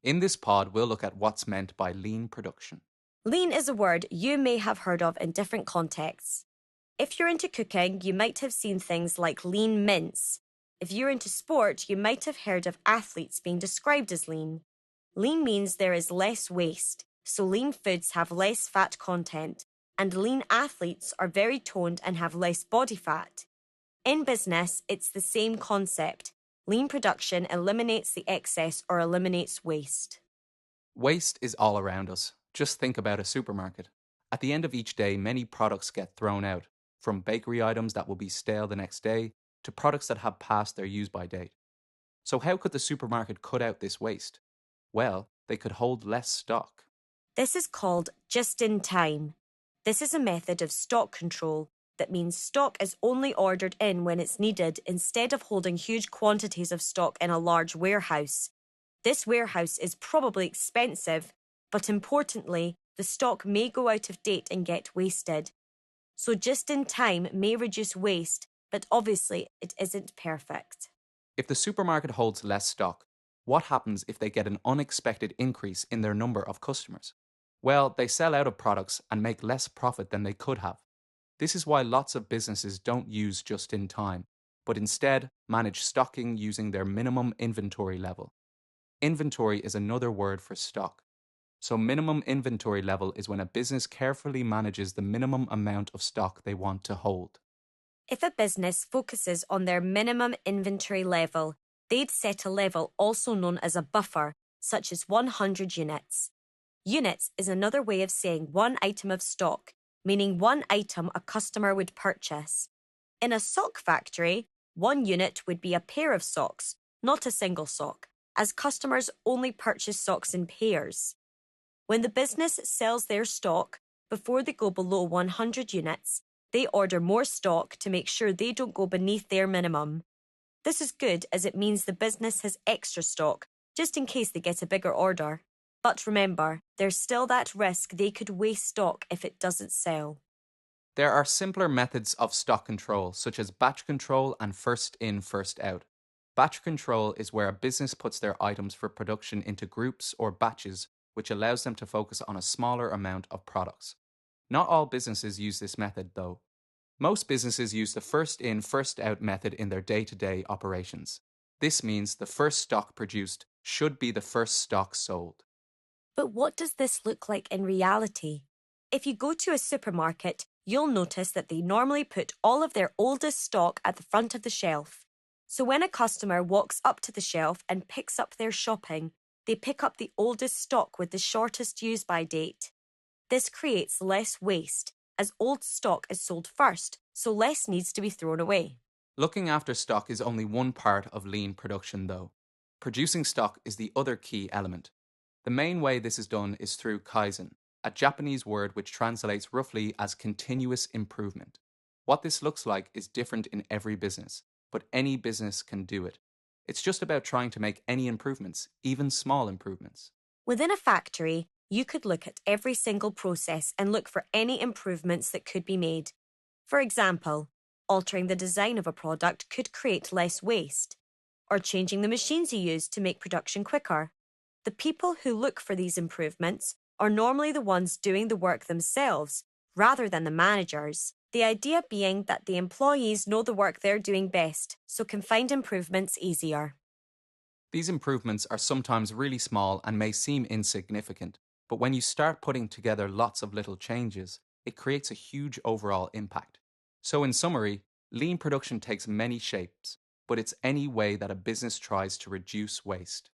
In this pod, we'll look at what's meant by lean production. Lean is a word you may have heard of in different contexts. If you're into cooking, you might have seen things like lean mince. If you're into sport, you might have heard of athletes being described as lean. Lean means there is less waste, so lean foods have less fat content, and lean athletes are very toned and have less body fat. In business, it's the same concept. Lean production eliminates the excess or eliminates waste. Waste is all around us. Just think about a supermarket. At the end of each day, many products get thrown out, from bakery items that will be stale the next day to products that have passed their use by date. So, how could the supermarket cut out this waste? Well, they could hold less stock. This is called just-in-time. This is a method of stock control that means stock is only ordered in when it's needed instead of holding huge quantities of stock in a large warehouse. This warehouse is probably expensive, but importantly, the stock may go out of date and get wasted. So just-in-time may reduce waste, but obviously it isn't perfect. If the supermarket holds less stock, what happens if they get an unexpected increase in their number of customers? Well, they sell out of products and make less profit than they could have. This is why lots of businesses don't use just in time, but instead manage stocking using their minimum inventory level. Inventory is another word for stock. So, minimum inventory level is when a business carefully manages the minimum amount of stock they want to hold. If a business focuses on their minimum inventory level, they'd set a level also known as a buffer, such as 100 units. Units is another way of saying one item of stock, meaning one item a customer would purchase. In a sock factory, 1 unit would be a pair of socks, not a single sock, as customers only purchase socks in pairs. When the business sells their stock, before they go below 100 units, they order more stock to make sure they don't go beneath their minimum. This is good as it means the business has extra stock, just in case they get a bigger order. But remember, there's still that risk they could waste stock if it doesn't sell. There are simpler methods of stock control, such as batch control and first in, first out. Batch control is where a business puts their items for production into groups or batches, which allows them to focus on a smaller amount of products. Not all businesses use this method, though. Most businesses use the first in, first out method in their day-to-day operations. This means the first stock produced should be the first stock sold. But what does this look like in reality? If you go to a supermarket, you'll notice that they normally put all of their oldest stock at the front of the shelf. So when a customer walks up to the shelf and picks up their shopping, they pick up the oldest stock with the shortest use-by date. This creates less waste, as old stock is sold first, so less needs to be thrown away. Looking after stock is only one part of lean production, though. Producing stock is the other key element. The main way this is done is through Kaizen, a Japanese word which translates roughly as continuous improvement. What this looks like is different in every business, but any business can do it. It's just about trying to make any improvements, even small improvements. Within a factory, you could look at every single process and look for any improvements that could be made. For example, altering the design of a product could create less waste, or changing the machines you use to make production quicker. The people who look for these improvements are normally the ones doing the work themselves, rather than the managers. The idea being that the employees know the work they're doing best, so can find improvements easier. These improvements are sometimes really small and may seem insignificant, but when you start putting together lots of little changes, it creates a huge overall impact. So in summary, lean production takes many shapes, but it's any way that a business tries to reduce waste.